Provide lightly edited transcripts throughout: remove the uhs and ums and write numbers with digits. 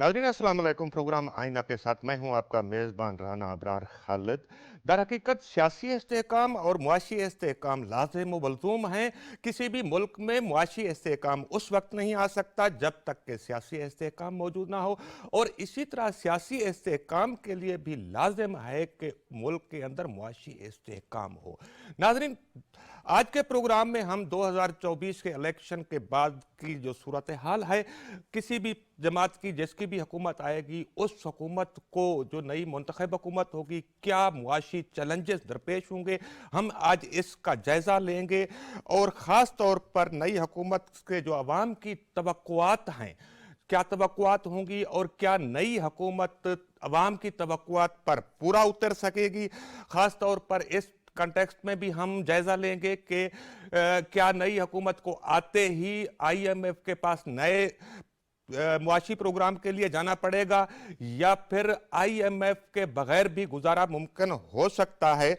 नाज़रीन अस्सलाम वालेकुम। प्रोग्राम आईना के साथ मैं हूं आपका मेज़बान राना अबरार खालिद। दर हकीकत सियासी इस्तेहकाम और मुआशी इस्तेहकाम लाज़िम व मलज़ूम हैं। किसी भी मुल्क में मुआशी इस्तेहकाम उस वक्त नहीं आ सकता जब तक कि सियासी इस्तेहकाम मौजूद ना हो, और इसी तरह सियासी इस्तेहकाम के लिए भी लाजिम है कि मुल्क के अंदर मुआशी इस्तेहकाम हो। नाज़रीन, आज के प्रोग्राम में हम 2024 के इलेक्शन के बाद की जो सूरत हाल है, किसी भी जमात की जिसकी भी हुकूमत आएगी, उस हुकूमत को जो नई मुंतखब हुकूमत होगी, क्या मुआशी चैलेंजेस दरपेश होंगे, हम आज इसका जायज़ा लेंगे। और ख़ास तौर पर नई हुकूमत के जो अवाम की तवक्कुआत हैं, क्या तवक्कुआत होंगी और क्या नई हुकूमत अवाम की तवक्कुआत पर पूरा उतर सकेगी। ख़ास तौर पर इस कंटेक्स्ट में भी हम जायजा लेंगे कि क्या नई हुकूमत को आते ही IMF के पास नए मुआशी प्रोग्राम के लिए जाना पड़ेगा, या फिर IMF के बगैर भी गुजारा मुमकिन हो सकता है।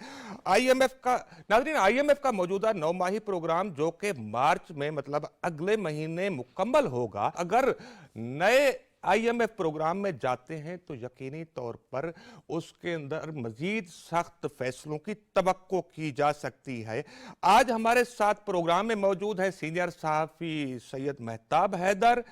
IMF का नाज़रीन, IMF का मौजूदा 9 माही प्रोग्राम जो कि मार्च में मतलब अगले महीने मुकम्मल होगा, अगर नए IMF प्रोग्राम में जाते हैं तो यकीनी तौर पर उसके अंदर मजीद सख्त फैसलों की तवक्को की जा सकती है। आज हमारे साथ प्रोग्राम में मौजूद है सीनियर सहाफ़ी सैयद महताब हैदर,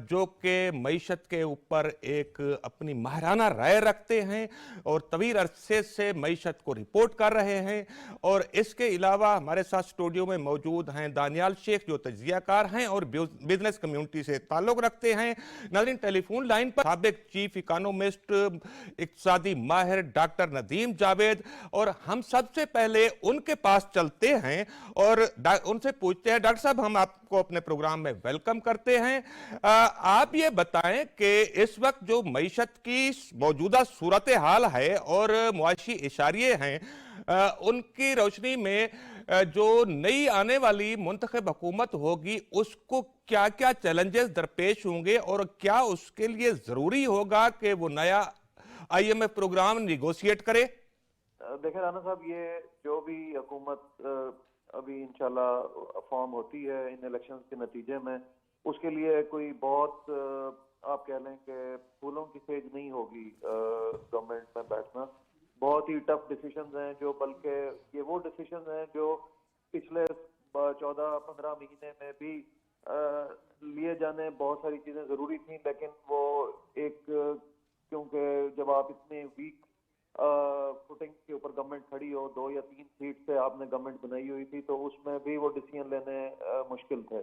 जो कि मईशत के ऊपर एक अपनी माहिराना राय रखते हैं और तवील अरसे से मईशत को रिपोर्ट कर रहे हैं। और इसके अलावा हमारे साथ स्टूडियो में मौजूद हैं दानियाल शेख, जो तजियाकार हैं और बिजनेस कम्युनिटी से ताल्लुक रखते हैं। नाज़रीन, टेलीफोन लाइन पर साबिक चीफ इकोनॉमिस्ट, इक्तिसादी माहिर डॉक्टर नदीम जावेद, और हम सबसे पहले उनके पास चलते हैं और उनसे पूछते हैं। डॉक्टर साहब, हम आपको अपने प्रोग्राम में वेलकम करते हैं। आप ये बताएं कि इस वक्त जो मईशत की मौजूदा सूरत हाल है और मुआशी इशारे हैं, उनकी रोशनी में जो नई आने वाली मुंतखब हुकूमत होगी, उसको क्या क्या चैलेंजेस दरपेश होंगे और क्या उसके लिए जरूरी होगा कि वो नया IMF प्रोग्राम निगोशिएट करे। देखें राना साहब, ये जो भी हुकूमत अभी इंशाल्लाह फॉर्म होती है इन इलेक्शंस के नतीजे में, उसके लिए कोई बहुत आप कह लें कि फूलों की सेज नहीं होगी गवर्नमेंट में बैठना। बहुत ही टफ डिसीजंस हैं, जो बल्कि ये वो डिसीजंस हैं जो पिछले 14-15 महीने में भी लिए जाने बहुत सारी चीजें जरूरी थी, लेकिन वो एक क्योंकि जब आप इतने वीक फुटिंग के ऊपर गवर्नमेंट खड़ी हो, 2 या 3 सीट से आपने गवर्नमेंट बनाई हुई थी, तो उसमें भी वो डिसीजन लेने मुश्किल थे।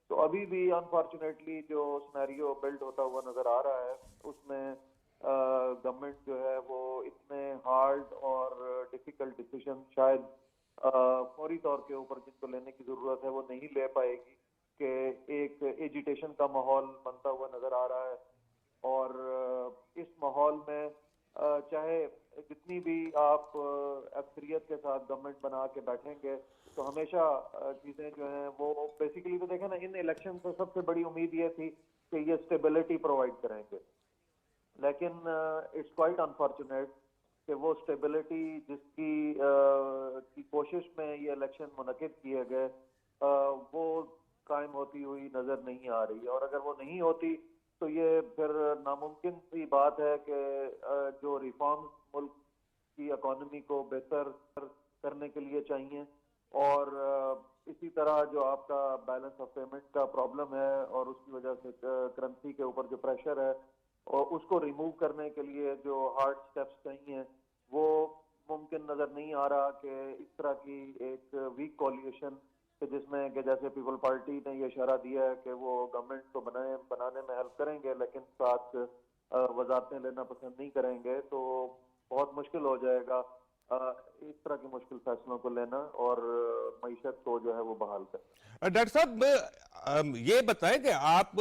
तो अभी भी अनफॉर्चुनेटली जो सिनेरियो बिल्ड होता हुआ नजर आ रहा है, उसमें गवर्नमेंट जो है वो इतने हार्ड और डिफिकल्ट डिसीजन शायद फौरी तौर के ऊपर जिनको लेने की जरूरत है वो नहीं ले पाएगी, कि एक एजिटेशन का माहौल बनता हुआ नजर आ रहा है। और इस माहौल में चाहे जितनी भी आप अक्सरियत के साथ गवर्नमेंट बना के बैठेंगे, तो हमेशा चीजें जो हैं वो बेसिकली, तो देखें ना, इन इलेक्शन से सबसे बड़ी उम्मीद ये थी कि ये स्टेबिलिटी प्रोवाइड करेंगे, लेकिन इट्स क्वाइट अनफॉर्चुनेट कि वो स्टेबिलिटी जिसकी की कोशिश में ये इलेक्शन मुनक्किद किए गए, वो कायम होती हुई नजर नहीं आ रही। और अगर वो नहीं होती तो ये फिर नामुमकिन सी बात है कि जो रिफॉर्म्स मुल्क की इकोनॉमी को बेहतर करने के लिए चाहिए, और इसी तरह जो आपका बैलेंस ऑफ पेमेंट का प्रॉब्लम है और उसकी वजह से करेंसी के ऊपर जो प्रेशर है, और उसको रिमूव करने के लिए जो हार्ड स्टेप्स चाहिए, वो मुमकिन नजर नहीं आ रहा कि इस तरह की एक वीक कॉलिएशन जिसमें कि जैसे पीपल पार्टी ने ये इशारा दिया है कि वो गवर्नमेंट को बनाने में हेल्प करेंगे, लेकिन साथ वजारतें लेना पसंद नहीं करेंगे, तो बहुत मुश्किल हो जाएगा इस तरह के मुश्किल फैसलों को लेना और मईशत को जो है वो बहाल करना। डॉक्टर साहब, ये बताएं कि आप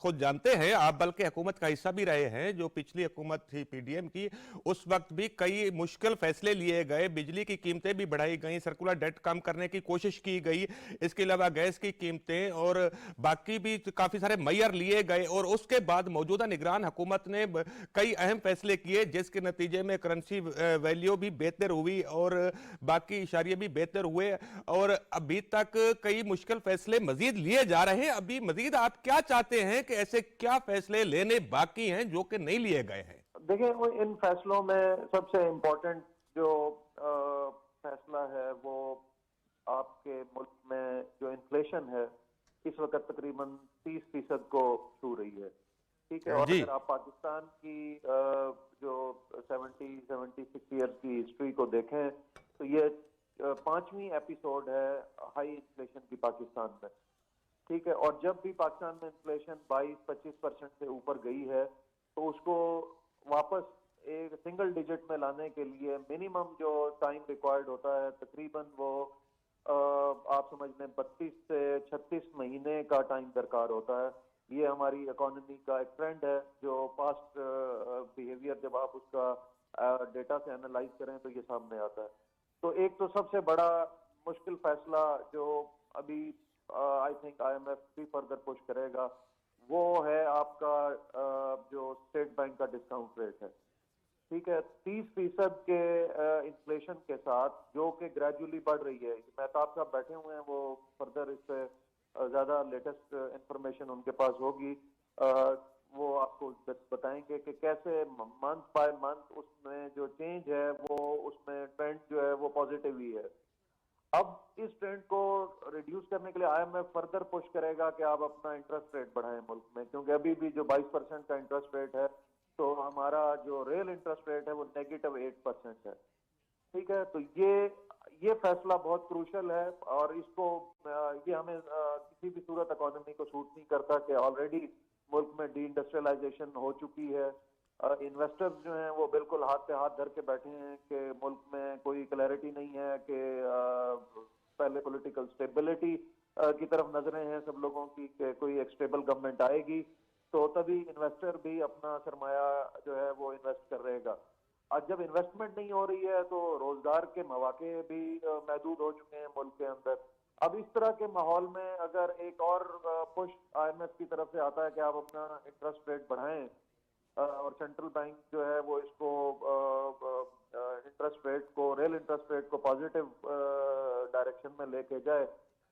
खुद जानते हैं, आप बल्कि हुकूमत का हिस्सा भी रहे हैं। जो पिछली हुकूमत थी PDM की, उस वक्त भी कई मुश्किल फैसले लिए गए, बिजली की कीमतें भी बढ़ाई गई, सर्कुलर डेट कम करने की कोशिश की गई, इसके अलावा गैस की कीमतें और बाकी भी काफी सारे मय्यर लिए गए। और उसके बाद मौजूदा निगरान हुकूमत ने कई अहम फैसले किए जिसके नतीजे में करेंसी वैल्यू भी बेहतर हुई और बाकी इशारे भी बेहतर हुए, और अभी तक कई मुश्किल फैसले मजीद लिए जा रहे हैं। अभी मजीद आप क्या चाहते हैं कि ऐसे क्या फैसले लेने बाकी हैं जो कि नहीं लिए गए हैं? देखिए, वो इन फैसलों में सबसे इम्पोर्टेंट जो फैसला है वो आपके मुल्क में जो इन्फ्लेशन है इस वक्त तकरीबन 30% को छू रही है। ठीक है, और जी। अगर आप पाकिस्तान की जो 76 ईयर्स की हिस्ट्री को देखें तो ये पांचवी एपिसोड है हाई इन्फ्लेशन की पाकिस्तान में। ठीक है, और जब भी पाकिस्तान में इन्फ्लेशन 22-25% से ऊपर गई है तो उसको वापस एक सिंगल डिजिट में लाने के लिए मिनिमम जो टाइम रिक्वायर्ड होता है तकरीबन वो आप समझ लें 32 से 36 महीने का टाइम दरकार होता है। ये हमारी इकोनॉमी का एक ट्रेंड है जो पास्ट बिहेवियर जब आप उसका डेटा से एनालाइज करें तो ये सामने आता है। तो एक तो सबसे बड़ा मुश्किल फैसला जो अभी आई थिंक आईएमएफ भी फर्दर पुश करेगा वो है आपका जो स्टेट बैंक का डिस्काउंट रेट है। ठीक है, 30% के इन्फ्लेशन के साथ जो कि ग्रेजुअली बढ़ रही है। मेहताब साहब बैठे हुए हैं, वो फर्दर इस पे ज्यादा लेटेस्ट इंफॉर्मेशन उनके पास होगी, वो आपको बताएंगे कि कैसे मंथ बाय मंथ उसमें जो चेंज है वो उसमें ट्रेंड जो है वो पॉजिटिव ही है। अब इस ट्रेंड को रिड्यूस करने के लिए आईएमएफ फर्दर पुश करेगा कि आप अपना इंटरेस्ट रेट बढ़ाएं मुल्क में, क्योंकि अभी भी जो 22% का इंटरेस्ट रेट है तो हमारा जो रियल इंटरेस्ट रेट है वो -8% है। ठीक है, तो ये फैसला बहुत क्रूशल है और इसको ये हमें किसी भी सूरत इकोनॉमी को सूट नहीं करता कि ऑलरेडी मुल्क में डी इंडस्ट्रियलाइजेशन हो चुकी है। इन्वेस्टर्स जो हैं वो बिल्कुल हाथ पे हाथ धर के बैठे हैं कि मुल्क में कोई क्लैरिटी नहीं है कि पहले पॉलिटिकल स्टेबिलिटी की तरफ नजरें हैं सब लोगों की कि कोई एक स्टेबल गवर्नमेंट आएगी तो तभी इन्वेस्टर भी अपना सरमाया जो है वो इन्वेस्ट कर रहेगा। आज जब इन्वेस्टमेंट नहीं हो रही है तो रोजगार के मौके भी महदूद हो चुके हैं मुल्क के अंदर। अब इस तरह के माहौल में अगर एक और पुश आईएमएफ की तरफ से आता है कि आप अपना इंटरेस्ट रेट बढ़ाएं और सेंट्रल बैंक जो है वो इसको इंटरेस्ट रेट को रियल इंटरेस्ट रेट को पॉजिटिव डायरेक्शन में लेके जाए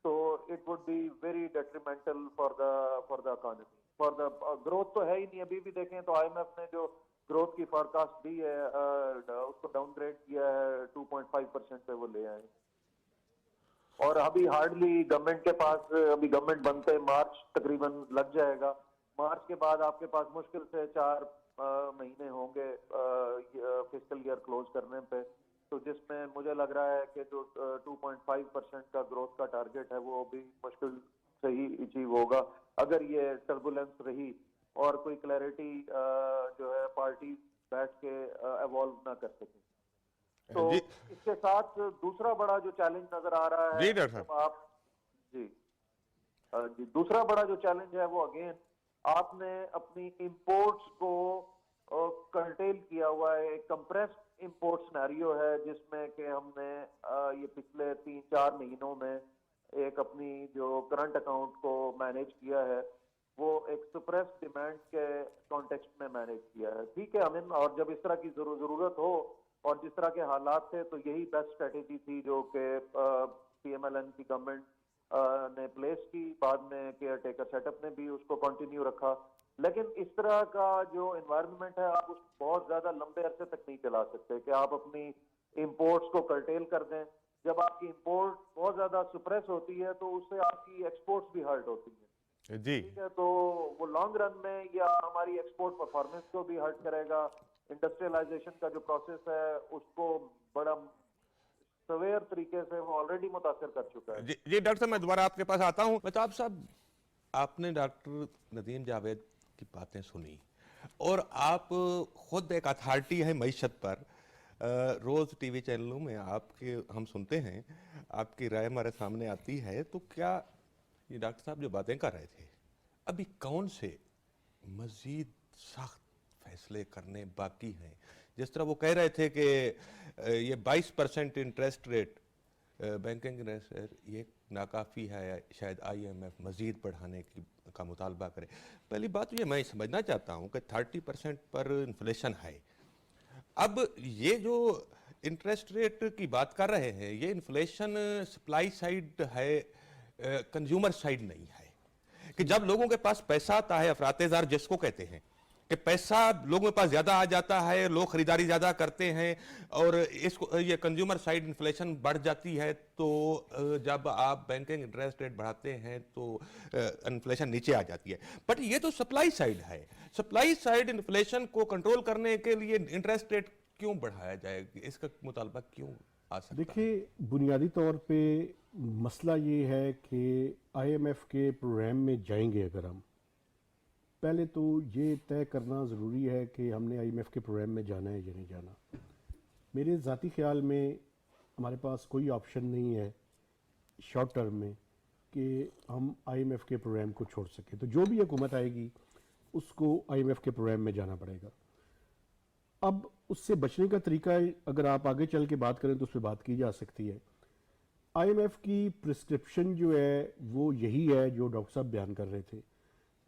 तो it would be very detrimental for the economy, for the growth तो है ही नहीं। अभी भी देखें तो आईएमएफ ने जो ग्रोथ की फोरकास्ट दी है उसको डाउनग्रेड किया है 2.5% पे वो ले आए। और अभी हार्डली गवर्नमेंट के पास अभी गवर्नमेंट बनते मार्च तकरीबन लग जाएगा। मार्च के बाद आपके पास मुश्किल से 4 महीने होंगे फिस्कल ईयर क्लोज करने पे, तो जिसमें मुझे लग रहा है कि जो 2.5% का ग्रोथ का टारगेट है वो भी मुश्किल से ही अचीव होगा अगर ये टर्बुलेंस रही और कोई क्लैरिटी जो है पार्टी बैठ के एवॉल्व ना कर सके। तो जी। इसके साथ दूसरा बड़ा जो चैलेंज नजर आ रहा है जी डॉक्टर साहब। जब आप जी जी दूसरा बड़ा जो चैलेंज है वो अगेन आपने अपनी इंपोर्ट्स को कर्टेल किया हुआ है। एक कंप्रेस्ड इंपोर्ट सिनेरियो है जिसमें कि हमने ये पिछले 3-4 महीनों में एक अपनी जो करंट अकाउंट को मैनेज किया है वो एक सुप्रेस डिमांड के कॉन्टेक्स्ट में मैनेज किया है। ठीक है, हमें और जब इस तरह की जरूरत हो और जिस तरह के हालात थे तो यही बेस्ट स्ट्रेटेजी थी जो कि पीएमएलएन की गवर्नमेंट ने प्लेस की, बाद में केयर टेकर सेटअप ने भी उसको कंटिन्यू रखा। लेकिन इस तरह का जो एनवायरनमेंट है आप उसको बहुत ज्यादा लंबे अरसे तक नहीं चला सकते कि आप अपनी इंपोर्ट्स को कर्टेल कर दें। जब आपकी इंपोर्ट बहुत ज्यादा सुप्रेस होती है तो उससे आपकी एक्सपोर्ट्स भी हर्ट होती है। जी। ठीक है, तो वो लॉन्ग रन में या हमारी एक्सपोर्ट परफॉर्मेंस को भी हर्ट करेगा। इंडस्ट्रियलाइजेशन का जो प्रोसेस है उसको बड़ा सवेयर तरीके से वो ऑलरेडी मुतासर कर चुका है। जी डॉक्टर साहब, मैं दोबारा आपके पास आता हूं। मेहताब साहब, आपने डॉक्टर नदीम जावेद की बातें सुनी और आप खुद एक अथॉरिटी है मईशत पर। रोज टीवी चैनलों में आपके हम सुनते हैं, आपकी राय हमारे सामने आती है। तो क्या ये डॉक्टर साहब जो बातें कर रहे थे अभी कौन से मजीद सख्त फैसले करने बाकी हैं? जिस तरह वो कह रहे थे कि ये 22% इंटरेस्ट रेट बैंकिंग ये नाकाफ़ी है, शायद आईएमएफ मज़ीद बढ़ाने का मुतालबा करे। पहली बात तो ये मैं समझना चाहता हूँ कि 30% पर इन्फ्लेशन है। अब ये जो इंटरेस्ट रेट की बात कर रहे हैं, ये इन्फ्लेशन सप्लाई साइड है, कंज्यूमर साइड नहीं है। कि जब लोगों के पास पैसा आता है, अफरातेजार जिसको कहते हैं, कि पैसा लोगों के पास ज्यादा आ जाता है, लोग खरीदारी ज्यादा करते हैं और इसको ये कंज्यूमर साइड इन्फ्लेशन बढ़ जाती है, तो जब आप बैंकिंग इंटरेस्ट रेट बढ़ाते हैं तो इन्फ्लेशन नीचे आ जाती है। बट ये तो सप्लाई साइड है, सप्लाई साइड इन्फ्लेशन को कंट्रोल करने के लिए इंटरेस्ट रेट क्यों बढ़ाया जाए, इसका मुतालबा क्यों आ सकता है? देखिए, बुनियादी तौर पे मसला ये है कि आईएमएफ के प्रोग्राम में जाएंगे अगर हम, पहले तो ये तय करना ज़रूरी है कि हमने आईएमएफ के प्रोग्राम में जाना है या नहीं जाना। मेरे ज़ाती ख्याल में हमारे पास कोई ऑप्शन नहीं है शॉर्ट टर्म में कि हम आईएमएफ के प्रोग्राम को छोड़ सकें। तो जो भी हुकूमत आएगी उसको आईएमएफ के प्रोग्राम में जाना पड़ेगा। अब उससे बचने का तरीका अगर आप आगे चल के बात करें तो उस पर बात की जा सकती है। आईएमएफ की प्रिस्क्रिप्शन जो है वो यही है जो डॉक्टर साहब बयान कर रहे थे।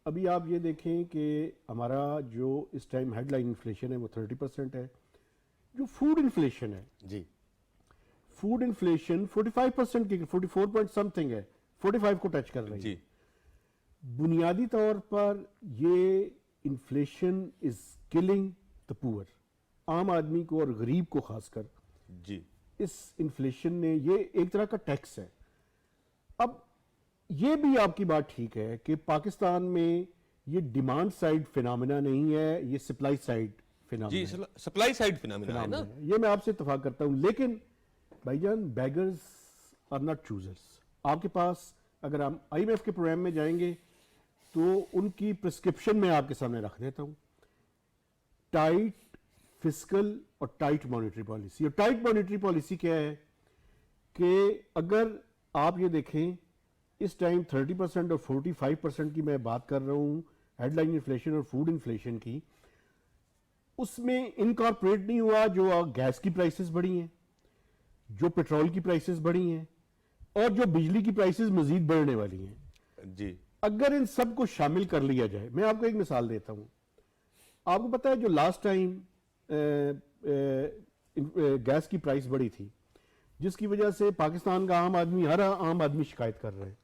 अभी आप ये देखें कि हमारा जो इस टाइम हेडलाइन इन्फ्लेशन है वो 30% है। जो फूड इन्फ्लेशन है जी, फूड इन्फ्लेशन 45% की 44 पॉइंट समथिंग है, 45 को टच कर रही जी, है। बुनियादी तौर पर ये inflation is killing the poor, आम आदमी को और गरीब को खासकर। जी, इस इन्फ्लेशन ने, ये एक तरह का टैक्स है। अब ये भी आपकी बात ठीक है कि पाकिस्तान में ये डिमांड साइड फिनोमेना नहीं है, ये सप्लाई साइड जी, फिनोमेना सप्लाई साइड फिनोमेना है ना। है। ये मैं आपसे इत्तेफाक करता हूं, लेकिन भाईजान बेगर्स आर नॉट चूजर्स। आपके पास अगर हम आईएमएफ के प्रोग्राम में जाएंगे तो उनकी प्रिस्क्रिप्शन में आपके सामने रख देता हूं, टाइट फिस्कल और टाइट मॉनेटरी पॉलिसी। और टाइट मॉनेटरी पॉलिसी क्या है कि अगर आप ये देखें इस टाइम 30% और 45% की मैं बात कर रहा हूं हेडलाइन इन्फ्लेशन और फूड इन्फ्लेशन की, उसमें इनकॉर्पोरेट नहीं हुआ जो गैस की प्राइसेस बढ़ी हैं, जो पेट्रोल की प्राइसेस बढ़ी हैं और जो बिजली की प्राइसेस मजीद बढ़ने वाली हैं। जी, अगर इन सब को शामिल कर लिया जाए, मैं आपको एक मिसाल देता हूं। आपको पता है जो लास्ट टाइम गैस की प्राइस बढ़ी थी, जिसकी वजह से पाकिस्तान का हर आम आदमी शिकायत कर रहा है।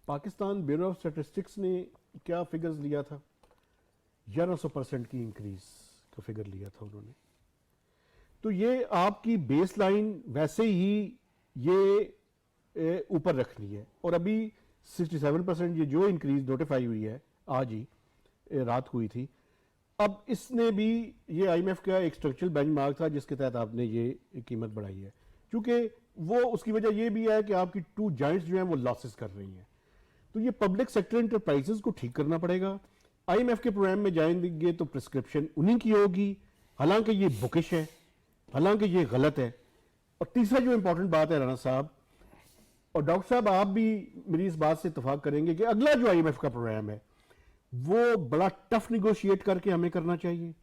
पाकिस्तान ब्यूरो ऑफ स्टैटिस्टिक्स ने क्या फिगर्स लिया था, 1100% की इंक्रीज का फिगर लिया था उन्होंने। तो ये आपकी बेस लाइन वैसे ही ये ऊपर रखनी है। और अभी 67% ये जो इंक्रीज नोटिफाई हुई है, आज ही रात हुई थी। अब इसने भी, ये आईएमएफ का एक स्ट्रक्चरल बेंचमार्क था जिसके तहत आपने ये कीमत बढ़ाई है, क्योंकि वो उसकी वजह ये भी है कि आपकी टू जाइंट्स जो हैं वो लॉसेस कर रही हैं। तो ये पब्लिक सेक्टर इंटरप्राइजेस को ठीक करना पड़ेगा। आईएमएफ के प्रोग्राम में जाएंगे तो प्रिस्क्रिप्शन उन्हीं की होगी, हालांकि ये बुकिश है, हालांकि ये गलत है। और तीसरा जो इंपॉर्टेंट बात है राना साहब और डॉक्टर साहब, आप भी मेरी इस बात से इत्तेफाक करेंगे कि अगला जो आईएमएफ का प्रोग्राम है वो बड़ा टफ निगोशिएट करके हमें करना चाहिए,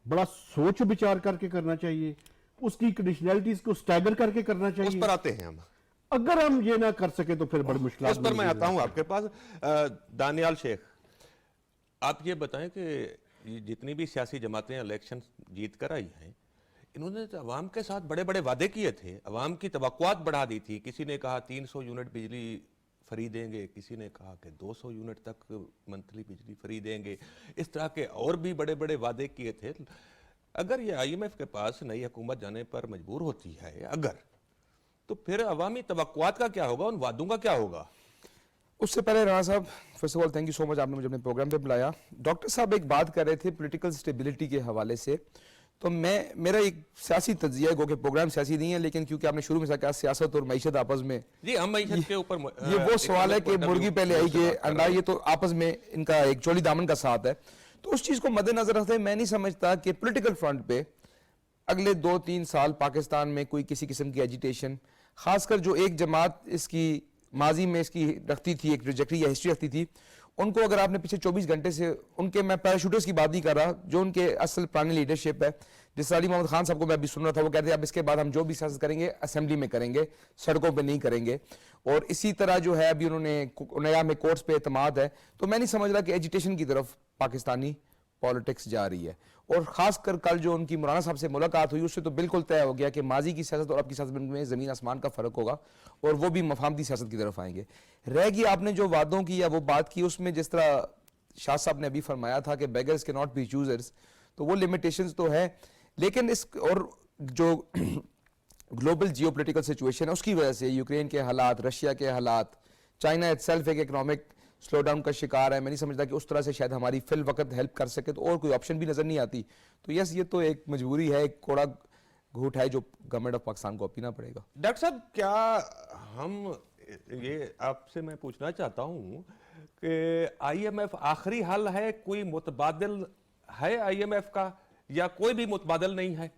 बड़ा सोच विचार करके करना चाहिए, उसकी कंडीशनैलिटीज को स्टैगर करके करना चाहिए। उस पर आते हैं हम। अगर हम ये ना कर सके तो फिर बड़ी मुश्किल। उस पर मैं आता हूं आपके पास। दानियाल शेख, आप ये बताएं कि ये जितनी भी सियासी जमातें इलेक्शन जीत कर आई हैं, इन्होंने तो अवाम के साथ बड़े बड़े वादे किए थे, अवाम की तवक्कुआत बढ़ा दी थी। किसी ने कहा 300 यूनिट बिजली फ्री देंगे, किसी ने कहा कि 200 यूनिट तक मंथली बिजली फ्री देंगे। इस तरह के और भी बड़े बड़े वादे किए थे। अगर ये आईएमएफ के पास नई हुकूमत जाने पर मजबूर होती है अगर, तो फिर अवामी तवक्कुआत का क्या होगा, उन वादों का क्या होगा? उससे पहले राणा साहब, first of all thank you so much, आपने मुझे अपने प्रोग्राम पे बुलाया। डॉक्टर साहब एक बात कर रहे थे पॉलिटिकल स्टेबिलिटी के हवाले से, तो मेरा एक सियासी तज्जिया है, कि प्रोग्राम सियासी नहीं है, लेकिन क्योंकि आपने शुरू में कहा सियासत और मईशत आपस में, जी हम मईशत के ऊपर ये वो सवाल है कि मुर्गी पहले आई कि अंडा, ये तो आपस में इनका एक चोली दामन का साथ है। तो उस चीज को मद्देनजर रखते मैं नहीं समझता कि पॉलिटिकल फ्रंट पे अगले 2-3 साल पाकिस्तान में कोई किसी किस्म की एजिटेशन, खासकर जो एक जमात इसकी माजी में इसकी रखती थी, एक ट्रेजेक्टरी या हिस्ट्री रखती थी, उनको अगर आपने पिछले 24 घंटे से उनके, मैं पैराशूटर्स की बात नहीं कर रहा, जो उनके असल पुरानी लीडरशिप है, जिस अली मोहम्मद खान साहब को मैं अभी सुन रहा था, वो कहते हैं अब इसके बाद हम जो भी सियासत करेंगे असेंबली में करेंगे, सड़कों पे नहीं करेंगे। और इसी तरह जो है अभी उन्होंने नया में कोर्ट्स पे एतमाद है। तो मैं नहीं समझ रहा कि एजिटेशन की तरफ पाकिस्तानी पॉलिटिक्स जा रही है। और खासकर कल जो उनकी मौलाना साहब से मुलाकात हुई उससे तो बिल्कुल तय हो गया कि माजी की सियासत और अब की सियासत में ज़मीन आसमान का फ़र्क होगा और वो भी मफाहमती सियासत की तरफ आएंगे। रह गई आपने जो वादों की या वो बात की, उसमें जिस तरह शाह साहब ने अभी फरमाया था कि बेगर्स के नॉट बी चूजर्स, तो वो लिमिटेशंस तो है, लेकिन इस और जो ग्लोबल जियोपॉलिटिकल सिचुएशन है उसकी वजह से यूक्रेन के हालात, रशिया के हालात, चाइना इटसेल्फ एक इकोनॉमिक स्लो डाउन का शिकार है। मैं नहीं समझता कि उस तरह से शायद हमारी फिल वक्त हेल्प कर सके, तो और कोई ऑप्शन भी नजर नहीं आती। तो यस, ये तो एक मजबूरी है, एक कोड़ा घूट है जो गवर्नमेंट ऑफ पाकिस्तान को पीना पड़ेगा। डॉक्टर साहब, क्या हम ये आपसे मैं पूछना चाहता हूं कि आईएमएफ आखिरी हल है, कोई मुतबादिल है आईएमएफ का, या कोई भी मुतबादिल नहीं है?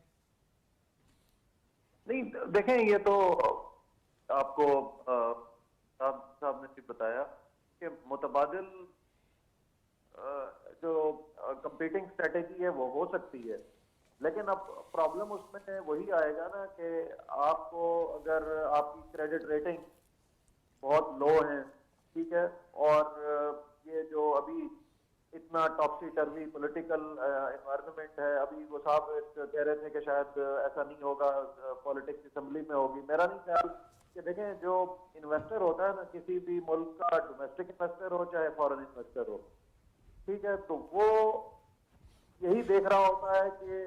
नहीं, देखें, ये तो आपको साहब ने भी बताया कि मुतबादिल जो कंपीटिंग स्ट्रेटेजी है वो हो सकती है, लेकिन अब प्रॉब्लम उसमें वही आएगा ना कि आपको अगर आपकी क्रेडिट रेटिंग बहुत लो है, ठीक है, और ये जो अभी इतना टॉपसी टर्वी पॉलिटिकल एनवायरनमेंट है, अभी वो साहब कह रहे थे कि शायद ऐसा नहीं होगा, पॉलिटिक्स असेंबली में होगी। मेरा नहीं ख्याल कि देखें, जो इन्वेस्टर होता है ना किसी भी मुल्क का, डोमेस्टिक इन्वेस्टर हो चाहे फॉरेन इन्वेस्टर हो, ठीक है, तो वो यही देख रहा होता है कि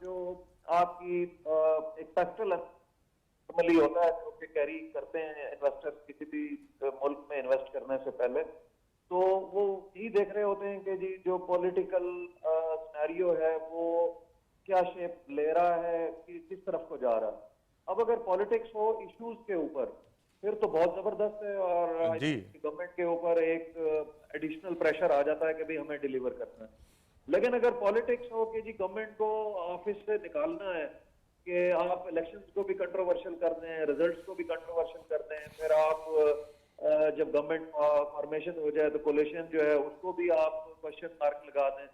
जो आपकी एक पेस्टल नॉर्मली होता है जो कि कैरी करते हैं इन्वेस्टर्स किसी भी मुल्क में इन्वेस्ट करने से पहले, तो वो यही देख रहे होते हैं कि जी जो पॉलिटिकल सिनेरियो है वो क्या शेप ले रहा है, कि किस तरफ को जा रहा है। अब अगर पॉलिटिक्स हो इश्यूज के ऊपर, फिर तो बहुत जबरदस्त है, और जी। गवर्नमेंट के ऊपर एक एडिशनल प्रेशर आ जाता है कि भाई हमें डिलीवर करना है। लेकिन अगर पॉलिटिक्स हो कि जी गवर्नमेंट को ऑफिस से निकालना है, कि आप इलेक्शंस को भी कंट्रोवर्शियल कर दें, रिजल्ट्स को भी कंट्रोवर्शियल कर दें, फिर आप जब गवर्नमेंट फॉर्मेशन हो जाए तो कोलिशन जो है उसको भी आप क्वेश्चन मार्क लगा दें,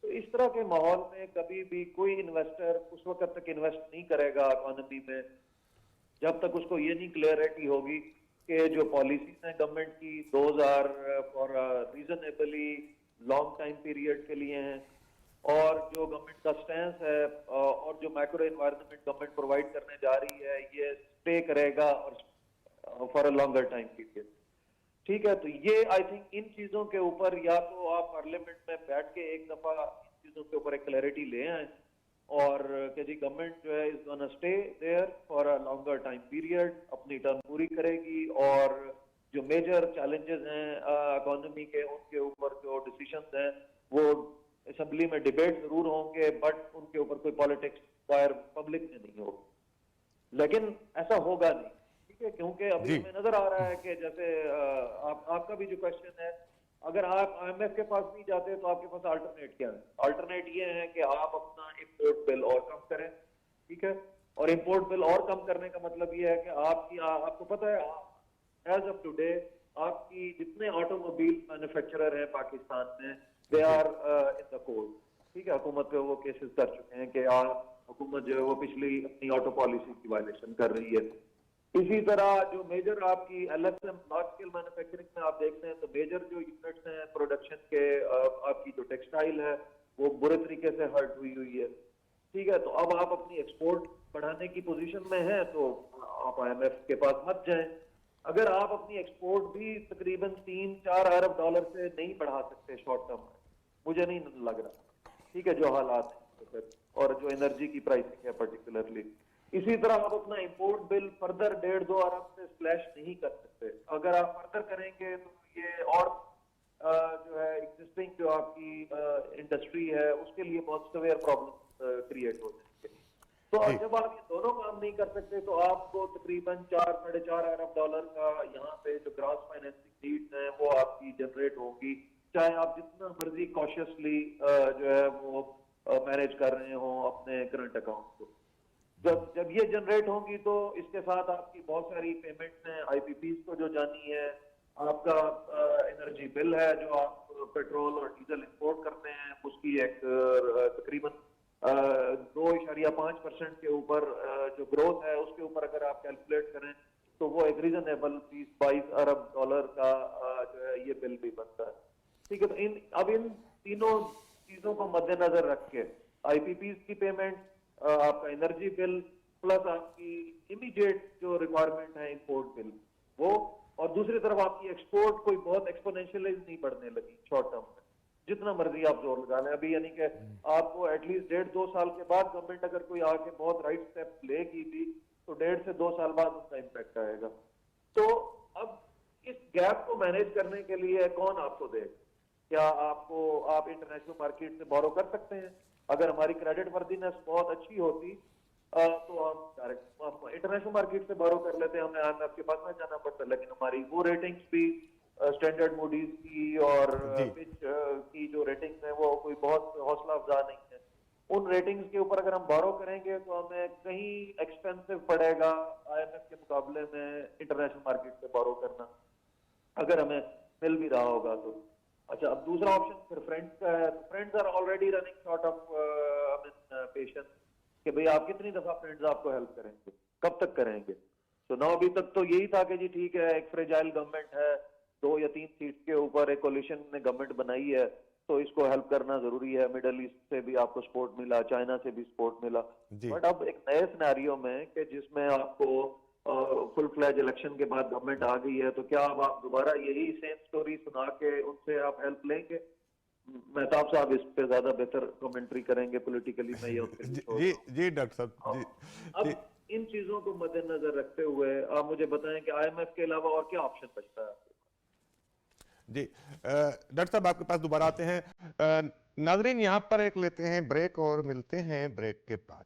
तो इस तरह के माहौल में कभी भी कोई इन्वेस्टर उस वक्त तक इन्वेस्ट नहीं करेगा इकोनॉमी में जब तक उसको ये नहीं क्लियरिटी होगी कि जो पॉलिसीज हैं गवर्नमेंट की 2000 for reasonably long time period के लिए हैं, और जो गवर्नमेंट का स्टैंस है और जो मैक्रो एनवायरनमेंट गवर्नमेंट प्रोवाइड करने जा रही है ये स्टे करेगा और for a longer time period. ठीक है, तो ये आई थिंक इन चीजों के ऊपर या तो आप पार्लियामेंट में बैठ के एक दफा इन चीजों के ऊपर एक क्लैरिटी ले आए, और कि जी गवर्नमेंट जो है is gonna stay there for a longer time period, अपनी टर्म पूरी करेगी, और जो मेजर चैलेंजेस हैं इकोनॉमी के उनके ऊपर जो डिसीजंस हैं वो असेंबली में डिबेट जरूर होंगे, बट उनके ऊपर कोई पॉलिटिक्स बाहर पब्लिक में नहीं होगी। लेकिन ऐसा होगा नहीं, ठीक है, क्योंकि अभी हमें नजर आ रहा है कि जैसे आपका भी जो क्वेश्चन है, अगर आप आईएमएफ के पास नहीं जाते तो आपके पास अल्टरनेट क्या है? अल्टरनेट ये है कि आप अपना इंपोर्ट बिल और कम करें, ठीक है, और इंपोर्ट बिल और कम करने का मतलब ये है कि आपको पता है एज ऑफ टुडे आपकी जितने ऑटोमोबाइल मैन्युफैक्चरर हैं पाकिस्तान में they are in the court, ठीक है, हुकूमत पे वो केसेस कर चुके हैं कि हुकूमत जो है वो पिछली अपनी ऑटो पॉलिसी की वायलेशन कर रही है। इसी तरह जो मेजर आपकी एलएसएम लार्ज स्केल मैन्युफैक्चरिंग में आप देखते हैं तो मेजर जो यूनिट्स हैं प्रोडक्शन के, आपकी जो टेक्सटाइल है वो बुरे तरीके से हर्ट हुई है, ठीक है, तो अब आप अपनी एक्सपोर्ट बढ़ाने की पोजीशन में हैं तो आप आईएमएफ के पास मत जाएं। अगर आप अपनी एक्सपोर्ट भी तकरीबन 3-4 अरब डॉलर से नहीं बढ़ा सकते शॉर्ट टर्म में, मुझे नहीं लग रहा, ठीक है, जो हालात हैं और जो एनर्जी की प्राइसिंग है पर्टिकुलरली, इसी तरह आप अपना इंपोर्ट बिल फर्दर 1.5-2 अरब से स्लैश नहीं कर सकते। अगर आप फर्दर करेंगे तो ये और जो है एग्जिस्टिंग जो आपकी इंडस्ट्री है उसके लिए बहुत सवेयर प्रॉब्लम क्रिएट हो जाएंगे। तो जब आप ये दोनों काम नहीं कर सकते तो आपको तकरीबन 4-4.5 अरब डॉलर का यहाँ पे जो ग्रॉस फाइनेंसिंग नीड्स है वो आपकी जनरेट होगी, चाहे आप जितना मर्जी कॉशियसली जो है वो मैनेज कर रहे हो अपने करंट अकाउंट को। जब ये जनरेट होंगी तो इसके साथ आपकी बहुत सारी पेमेंट्स हैं आईपीपीज को जो जानी है, आपका एनर्जी बिल है जो आप पेट्रोल और डीजल इंपोर्ट करते हैं उसकी एक तकरीबन 2.5% के ऊपर जो ग्रोथ है उसके ऊपर अगर आप कैलकुलेट करें तो वो एक रीजनेबल 20-22 अरब डॉलर का जो है ये बिल भी बनता है, ठीक है। तो इन तीनों चीजों को मद्देनजर रख के आईपीपीज की पेमेंट, आपका एनर्जी बिल, प्लस आपकी इमीडिएट जो रिक्वायरमेंट है इंपोर्ट बिल वो, और दूसरी तरफ आपकी एक्सपोर्ट कोई बहुत एक्सपोनेंशियली नहीं बढ़ने लगी शॉर्ट टर्म में, जितना मर्जी आप जोर लगा लें अभी, यानी कि आपको एटलीस्ट 1.5-2 साल के बाद गवर्नमेंट अगर कोई आके बहुत राइट स्टेप लेगी भी तो 1.5 से 2 साल बाद उसका इम्पैक्ट आएगा। तो अब इस गैप को मैनेज करने के लिए कौन आपको दे? क्या आप इंटरनेशनल मार्केट से बोरो कर सकते हैं? अगर हमारी क्रेडिट वर्दीनेस बहुत अच्छी होती तो हम डायरेक्ट इंटरनेशनल मार्केट से बोरो कर लेते हैं, हमें आईएमएफ के पास ना जाना पड़ता, लेकिन हमारी वो रेटिंग्स भी स्टैंडर्ड मूडीज की और जी। फिच की जो रेटिंग्स है वो कोई बहुत हौसला अफजा नहीं है। उन रेटिंग्स के ऊपर अगर हम बोरो करेंगे तो हमें कहीं एक्सपेंसिव पड़ेगा आईएमएफ के मुकाबले में इंटरनेशनल मार्केट से बोरो करना, अगर हमें मिल भी रहा होगा तो। अच्छा, अब दूसरा ऑप्शन फिर फ्रेंड्स का है। Friends are already running short of patience कि भाई आप कितनी दफा फ्रेंड्स आपको हेल्प करेंगे, कब तक करेंगे? तो ना अभी तक तो यही था कि जी ठीक है, एक फ्रेजाइल गवर्नमेंट है, 2 या 3 सीट के ऊपर एक कोलिशन ने गवर्नमेंट बनाई है तो इसको हेल्प करना जरूरी है। मिडल ईस्ट से भी आपको सपोर्ट मिला, चाइना से भी सपोर्ट मिला, जी। बट अब एक नए सिनेरियो में कि जिसमें आपको फुल फ्लैज इलेक्शन के बाद गवर्नमेंट आ गई है, तो क्या अब आप दोबारा यही सेम स्टोरी सुना के उनसे आप हेल्प लेंगे? मेहताब साहब इस पे ज्यादा बेहतर कमेंट्री करेंगे पॉलिटिकली, मैं ये उनके लिए छोड़ जी रहा हूं। जी डॉक्टर साहब जी। जी अब इन चीजों को मद्देनजर रखते हुए आप मुझे बताएं कि आईएमएफ के अलावा और क्या ऑप्शन बचता है? जी डॉक्टर साहब आपके पास दोबारा आते हैं। नाजरीन यहाँ पर एक लेते हैं ब्रेक और मिलते हैं ब्रेक के बाद।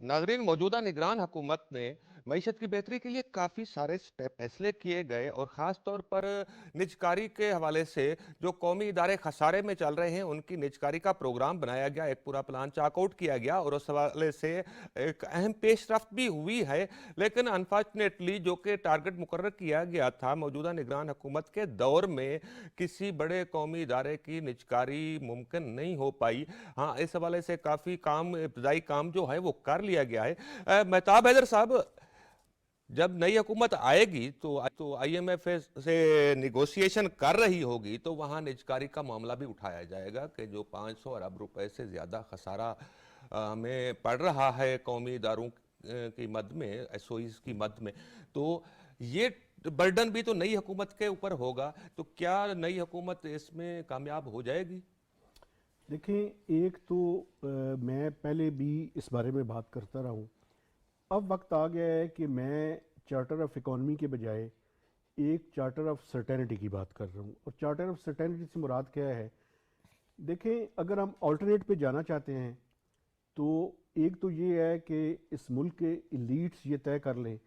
नाजरीन, मौजूदा निगरान हुकूमत ने मईशत की बेहतरी के लिए काफ़ी सारे फैसले किए गए और ख़ास तौर पर निजकारी के हवाले से जो कौमी इदारे खसारे में चल रहे हैं उनकी निजकारी का प्रोग्राम बनाया गया, एक पूरा प्लान चाकआउट किया गया और उस हवाले से एक अहम पेशरफ्त भी हुई है। लेकिन अनफॉर्चुनेटली जो कि टारगेट मुकर्रर किया गया था मौजूदा निगरान हुकूमत के दौर में, किसी बड़े कौमी इदारे की निजकारी मुमकिन नहीं हो पाई। हाँ, इस हवाले से काफ़ी काम, इब्तदाई काम जो है वो कर लिया गया है। मेहताब हैदर साहब, जब नई हुकूमत आएगी तो आईएमएफ से निगोशिएशन कर रही होगी तो वहाँ निजकारी का मामला भी उठाया जाएगा कि जो 500 अरब रुपए से ज़्यादा खसारा हमें पड़ रहा है कौमी इदारों की मद में, एसओईज की मद में, तो ये बर्डन भी तो नई हुकूमत के ऊपर होगा। तो क्या नई हुकूमत इसमें कामयाब हो जाएगी? देखें, एक तो मैं पहले भी इस बारे में बात करता रहा हूँ। अब वक्त आ गया है कि मैं चार्टर ऑफ इकॉनमी के बजाय एक चार्टर ऑफ सर्टेनिटी की बात कर रहा हूँ। और चार्टर ऑफ सर्टेनिटी से मुराद क्या है? देखें, अगर हम ऑल्टरनेट पे जाना चाहते हैं तो एक तो ये है कि इस मुल्क के इलीट्स ये तय कर लें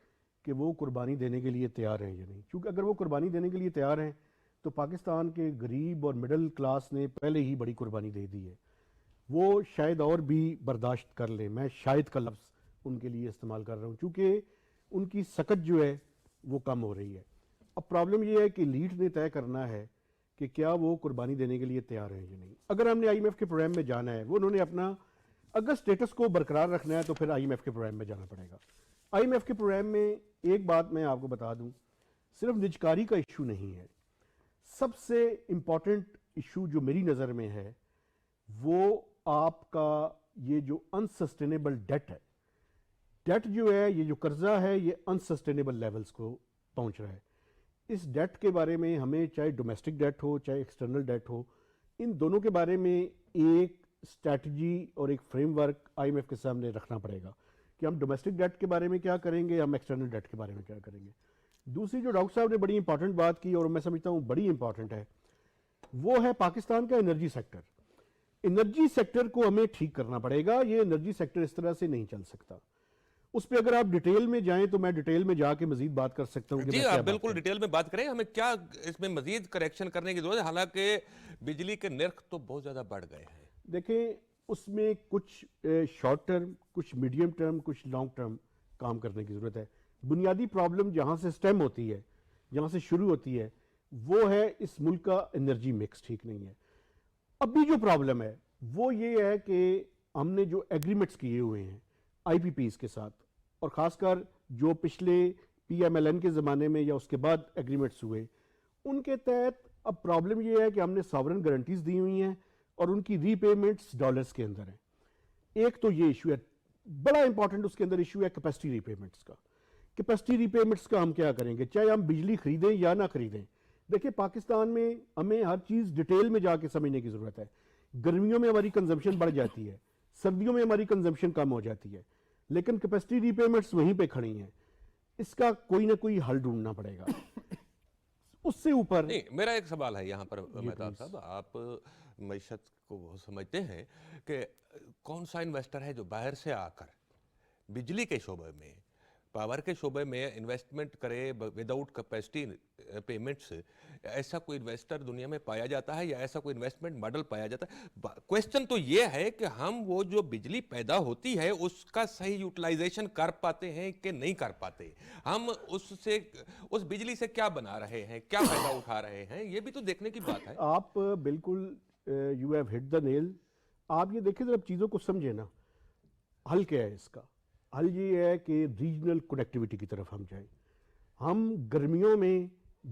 कि वो कुर्बानी देने के लिए तैयार हैं या नहीं। क्योंकि अगर वो कुर्बानी देने के लिए तैयार हैं तो पाकिस्तान के गरीब और मिडिल क्लास ने पहले ही बड़ी कुर्बानी दे दी है, वो शायद और भी बर्दाश्त कर लें। मैं शायद का लफ्ज़ उनके लिए इस्तेमाल कर रहा हूँ क्योंकि उनकी सकत जो है वो कम हो रही है। अब प्रॉब्लम ये है कि लीड ने तय करना है कि क्या वो कुर्बानी देने के लिए तैयार हैं या नहीं। अगर हमने आईएमएफ के प्रोग्राम में जाना है, वो उन्होंने अपना अगर स्टेटस को बरकरार रखना है तो फिर आईएमएफ के प्रोग्राम में जाना पड़ेगा। आईएमएफ के प्रोग्राम में एक बात मैं आपको बता दूं, सिर्फ निजकारी का इशू नहीं है। सबसे इम्पॉर्टेंट इशू जो मेरी नज़र में है वो आपका ये जो अनसस्टेनेबल डेट है। डेट जो है, ये जो कर्जा है, ये अनसस्टेनेबल लेवल्स को पहुंच रहा है। इस डेट के बारे में हमें, चाहे डोमेस्टिक डेट हो चाहे एक्सटर्नल डेट हो, इन दोनों के बारे में एक स्ट्रैटेजी और एक फ्रेमवर्क आईएमएफ के सामने रखना पड़ेगा कि हम डोमेस्टिक डेट के बारे में क्या करेंगे, हम एक्सटर्नल डेट के बारे में क्या करेंगे। दूसरी जो डॉक्टर साहब ने बड़ी इंपॉर्टेंट बात की और मैं समझता हूँ बड़ी इंपॉर्टेंट है, वो है पाकिस्तान का एनर्जी सेक्टर। एनर्जी सेक्टर को हमें ठीक करना पड़ेगा। ये एनर्जी सेक्टर इस तरह से नहीं चल सकता। उस पर अगर आप डिटेल में जाएं तो मैं डिटेल में जाके मजीद बात कर सकता हूं कि जी, मैं क्या आप बात बिल्कुल करूं। डिटेल में बात करें। हमें क्या इसमें मजीद करेक्शन करने की जरूरत है? हालांकि बिजली के नर्ख तो बहुत ज्यादा बढ़ गए हैं। देखें, उसमें कुछ शॉर्ट टर्म, कुछ मीडियम टर्म, कुछ लॉन्ग टर्म काम करने की ज़रूरत है। बुनियादी प्रॉब्लम जहाँ से स्टेम होती है, जहाँ से शुरू होती है, वो है इस मुल्क का एनर्जी मिक्स ठीक नहीं है। अभी जो प्रॉब्लम है वो ये है कि हमने जो एग्रीमेंट्स किए हुए हैं आईपीपीज़ के साथ, और ख़ासकर जो पिछले पीएमएलएन के ज़माने में या उसके बाद एग्रीमेंट्स हुए, उनके तहत अब प्रॉब्लम ये है कि हमने सॉवरेन गारंटीज दी हुई हैं और उनकी रीपेमेंट्स डॉलर्स के अंदर हैं। एक तो ये इशू है, बड़ा इंपॉर्टेंट उसके अंदर इशू है कैपेसिटी रीपेमेंट्स का। कैपेसिटी रीपेमेंट्स का हम क्या करेंगे, चाहे हम बिजली खरीदें या ना खरीदें। देखिए, पाकिस्तान में हमें हर चीज़ डिटेल में जाके समझने की ज़रूरत है। गर्मियों में हमारी कंजम्पशन बढ़ जाती है, सर्दियों में हमारी कंजम्पशन कम हो जाती है, लेकिन कैपेसिटी रीपेमेंट्स वहीं पे खड़ी हैं। इसका कोई ना कोई हल ढूंढना पड़ेगा। उससे ऊपर नहीं, मेरा एक सवाल है यहाँ पर जी मेहताब प्लीज। साहब, आप मईशत को बहुत समझते हैं कि कौन सा इन्वेस्टर है जो बाहर से आकर बिजली के शोबे में, पावर के शोबे में इन्वेस्टमेंट करे विदाउट कैपेसिटी पेमेंट्स? ऐसा कोई इन्वेस्टर दुनिया में पाया जाता है या ऐसा कोई इन्वेस्टमेंट मॉडल पाया जाता है? क्वेश्चन तो ये है कि हम वो जो बिजली पैदा होती है उसका सही यूटिलाइजेशन कर पाते हैं कि नहीं कर पाते, हम उससे उस बिजली से क्या बना रहे हैं, क्या फायदा उठा रहे हैं, ये भी तो देखने की बात है। आप बिल्कुल, you have hit the nail. आप ये देखिए जब चीज़ों को समझे ना, हल क्या है इसका? हल ये है कि रीजनल कनेक्टिविटी की तरफ हम जाएं। हम गर्मियों में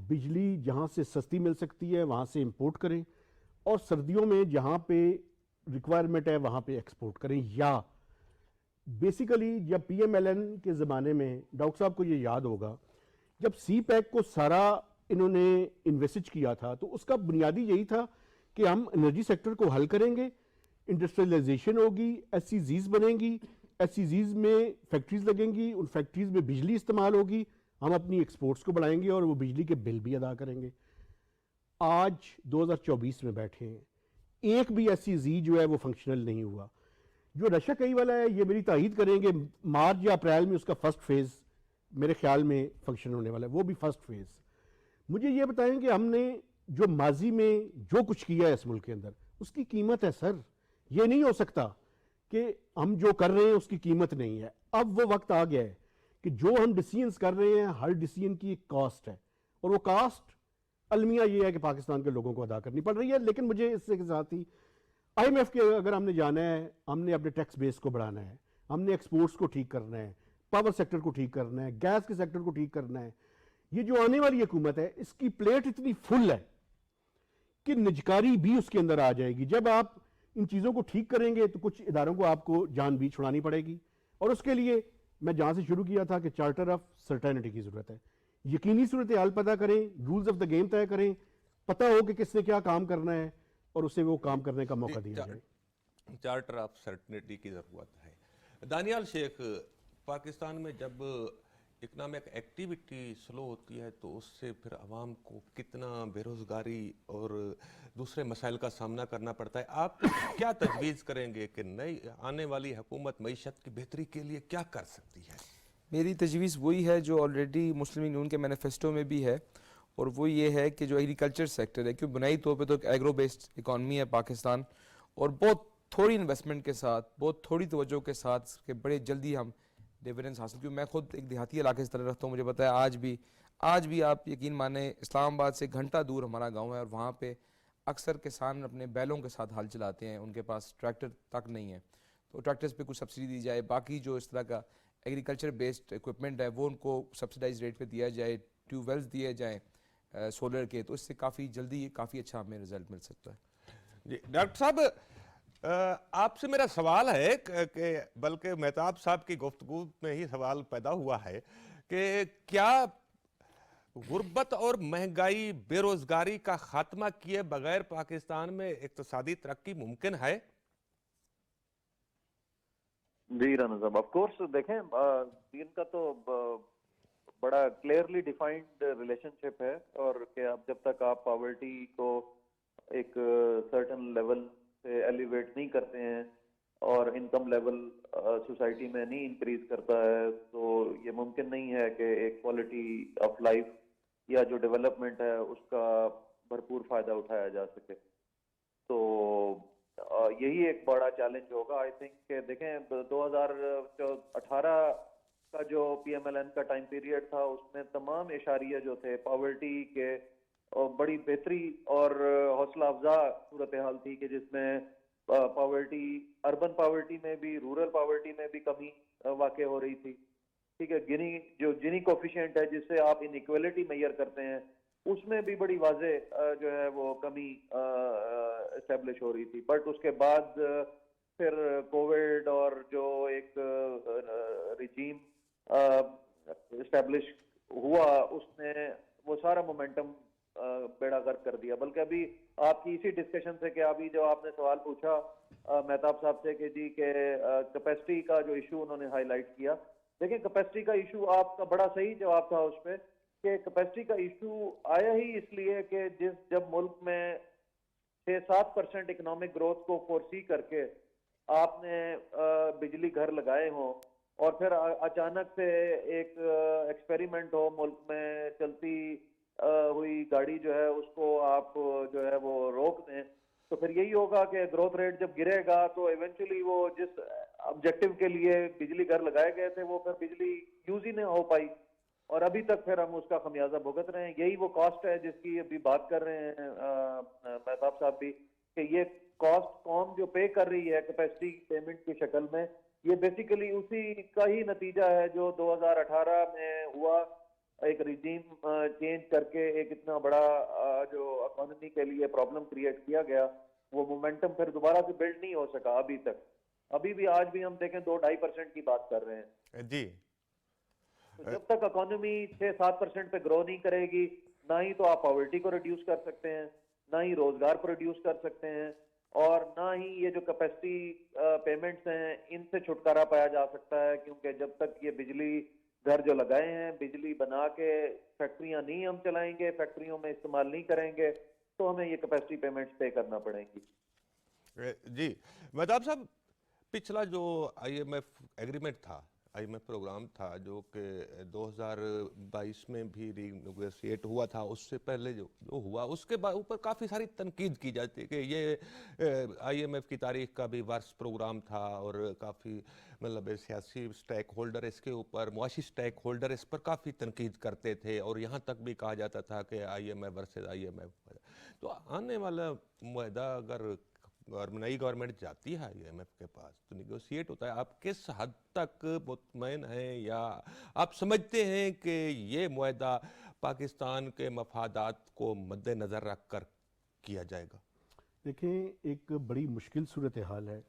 बिजली जहाँ से सस्ती मिल सकती है वहाँ से इंपोर्ट करें, और सर्दियों में जहाँ पे रिक्वायरमेंट है वहाँ पे एक्सपोर्ट करें। या बेसिकली जब पीएमएलएन के ज़माने में, डॉक्टर साहब को ये याद होगा, जब सी पैक को सारा इन्होंने इन्वेस्ट किया था तो उसका बुनियादी यही था कि हम एनर्जी सेक्टर को हल करेंगे, इंडस्ट्रियलाइजेशन होगी, एससीजीज बनेंगी, एससीजीज में फैक्ट्रीज लगेंगी, उन फैक्ट्रीज में बिजली इस्तेमाल होगी, हम अपनी एक्सपोर्ट्स को बढ़ाएंगे और वो बिजली के बिल भी अदा करेंगे। आज 2024 में बैठे हैं, एक भी एससीजी जो है वो फंक्शनल नहीं हुआ। जो रशा कई वाला है, ये मेरी तायद करेंगे, मार्च या अप्रैल में उसका फर्स्ट फेज मेरे ख्याल में फंक्शन होने वाला है, वो भी फर्स्ट फेज। मुझे ये बताएं कि हमने जो माजी में जो कुछ किया है इस मुल्क के अंदर, उसकी कीमत है सर। ये नहीं हो सकता कि हम जो कर रहे हैं उसकी कीमत नहीं है। अब वो वक्त आ गया है कि जो हम डिसीजंस कर रहे हैं, हर डिसीजन की एक कॉस्ट है, और वो कॉस्ट अलमिया ये है कि पाकिस्तान के लोगों को अदा करनी पड़ रही है। लेकिन मुझे इससे के साथ ही आईएमएफ के अगर हमने जाना है, हमने अपने टैक्स बेस को बढ़ाना है, हमने एक्सपोर्ट्स को ठीक करना है, पावर सेक्टर को ठीक करना है, गैस के सेक्टर को ठीक करना है। ये जो आने वाली हुकूमत है इसकी प्लेट इतनी फुल है कि निजकारी भी उसके अंदर आ जाएगी। जब आप इन चीज़ों को ठीक करेंगे तो कुछ इदारों को आपको जान भी छुड़ानी पड़ेगी, और उसके लिए मैं जहाँ से शुरू किया था कि चार्टर ऑफ सर्टेनिटी की ज़रूरत है। यकीनी सूरत हाल पता करें, रूल्स ऑफ द गेम तय करें, पता हो कि किसने क्या काम करना है और उसे वो काम करने का मौका दिया जाए। चार्टर ऑफ सर्टनिटी की ज़रूरत है। दानियाल शेख, पाकिस्तान में जब इकोनॉमिक एक्टिविटी स्लो होती है तो उससे फिर आवाम को कितना बेरोज़गारी और दूसरे मसाइल का सामना करना पड़ता है। आप क्या तजवीज़ करेंगे कि नई आने वाली हुकूमत मईशत की बेहतरी के लिए क्या कर सकती है? मेरी तजवीज़ वही है जो ऑलरेडी मुस्लिम लीग नून के मैनिफेस्टो में भी है, और वो ये है कि जो एग्रीकल्चर सेक्टर है, क्योंकि बुनियादी तौर पे तो एक एग्रो बेस्ड इकॉनमी है पाकिस्तान, और बहुत थोड़ी इन्वेस्टमेंट के साथ, बहुत थोड़ी तवज्जो के साथ कि बड़े जल्दी हम डिविडेंड्स हासिल, क्योंकि मैं खुद एक देहाती इलाके से तरह रखता हूँ, मुझे पता है आज भी आप यकीन माने इस्लामाबाद से घंटा दूर हमारा गाँव है, और वहाँ पर अक्सर किसान अपने बैलों के साथ हल चलाते हैं, उनके पास ट्रैक्टर तक नहीं है। तो ट्रैक्टर्स पे कुछ सब्सिडी दी जाए, बाकी जो इस तरह का एग्रीकल्चर बेस्ड इक्विपमेंट है वो उनको सब्सिडाइज रेट पे दिया जाए, ट्यूबवेल्स दिए जाएँ सोलर के, तो इससे काफ़ी जल्दी काफ़ी अच्छा हमें रिजल्ट मिल सकता है। जी डॉक्टर साहब, आपसे मेरा सवाल है कि बल्कि मेहताब साहब की गुफ्तगू में ही सवाल पैदा हुआ है कि क्या गुर्बत और महंगाई, बेरोजगारी का खात्मा किए बगैर पाकिस्तान में इक्तिसादी तरक्की मुमकिन है? जी राना साहब, ऑफ कोर्स देखें, इनका तो बड़ा क्लियरली डिफाइंड रिलेशनशिप है, और कि आप जब तक आप पॉवर्टी को एक सर्टेन लेवल से एलिवेट नहीं करते हैं और इनकम लेवल सोसाइटी में नहीं इंक्रीज करता है, तो ये मुमकिन नहीं है कि एक क्वालिटी ऑफ लाइफ या जो डेवलपमेंट है उसका भरपूर फायदा उठाया जा सके। तो यही एक बड़ा चैलेंज होगा आई थिंक। देखें 2018 का जो पीएमएलएन का टाइम पीरियड था उसमें तमाम इशारिया जो थे पॉवर्टी के, और बड़ी बेहतरी और हौसला अफजा सूरत हाल थी कि जिसमें पॉवर्टी, अर्बन पॉवर्टी में भी, रूरल पॉवर्टी में भी कमी वाक़ हो रही थी। ठीक है, जिनी कोफिशिएंट है जिससे आप इनइक्वालिटी मेजर करते हैं, उसमें भी बड़ी वाजे जो है वो कमी एस्टेब्लिश हो रही थी। बट उसके बाद फिर कोविड और जो एक रिजीम एस्टेब्लिश हुआ, उसने वो सारा मोमेंटम बेड़ा गर्क कर दिया। बल्कि अभी आपकी इसी डिस्कशन से कि अभी जो आपने सवाल पूछा मेहताब साहब से कि जी के कैपेसिटी का जो इशू उन्होंने हाईलाइट किया, देखिए कैपेसिटी का इशू, आपका बड़ा सही जवाब था उस पे कि कैपेसिटी का इशू आया ही इसलिए कि जब मुल्क में 6-7% इकोनॉमिक ग्रोथ को फोरसी करके आपने बिजली घर लगाए हों और फिर अचानक से एक एक्सपेरिमेंट हो, मुल्क में चलती हुई गाड़ी जो है उसको आप जो है वो रोक दें, तो फिर यही होगा कि ग्रोथ रेट जब गिरेगा तो इवेंचुअली वो जिस ऑब्जेक्टिव के लिए बिजली घर लगाए गए थे वो फिर बिजली यूज ही नहीं हो पाई और अभी तक फिर हम उसका खमियाजा भुगत रहे हैं। यही वो कॉस्ट है जिसकी अभी बात कर रहे हैं मेहताब साहब भी, कि ये कॉस्ट कौन जो पे कर रही है कैपेसिटी पेमेंट की शक्ल में, ये बेसिकली उसी का ही नतीजा है जो 2018 में हुआ, एक रिजीम चेंज करके एक इतना बड़ा जो इकोनॉमी के लिए प्रॉब्लम क्रिएट किया गया, वो मोमेंटम फिर दोबारा से बिल्ड नहीं हो सका अभी तक। अभी भी आज भी हम देखें 2-2.5% की बात कर रहे हैं। जी तो जब तक इकोनॉमी 6-7% पे ग्रो नहीं करेगी, ना ही तो आप पॉवर्टी को रिड्यूस कर सकते हैं, ना ही रोजगार को रिड्यूस कर सकते हैं, और ना ही ये जो कैपेसिटी पेमेंट्स हैं इनसे छुटकारा पाया जा सकता है, क्योंकि जब तक ये बिजली घर जो लगाए हैं बिजली बना के फैक्ट्रियां नहीं हम चलाएंगे, फैक्ट्रियों में इस्तेमाल नहीं करेंगे, तो हमें ये कैपेसिटी पेमेंट्स पे करना पड़ेंगी। जी मेहताब साहब, पिछला जो आईएमएफ एग्रीमेंट था, आईएमएफ प्रोग्राम था जो कि 2022 में भी रीनेगोशिएट हुआ था, उससे पहले जो हुआ उसके बाद ऊपर काफ़ी सारी तनकीद की जाती है कि ये आईएमएफ की तारीख का भी वर्ष प्रोग्राम था और काफ़ी मतलब सियासी स्टेक होल्डर इसके ऊपर, मुआशी स्टेक होल्डर इस पर काफ़ी तनकीद करते थे और यहाँ तक भी कहा जाता था कि आईएमएफ वर्सेस आईएमएफ। तो आने वाला मुआहदा अगर नई गवर्नमेंट जाती है आईएमएफ के पास तो निगोशिएट होता है, आप किस हद तक मुतमईन हैं या आप समझते हैं कि ये मुआहदा पाकिस्तान के मफादात को मद्देनज़र रख कर किया जाएगा? देखें, एक बड़ी मुश्किल सूरत हाल है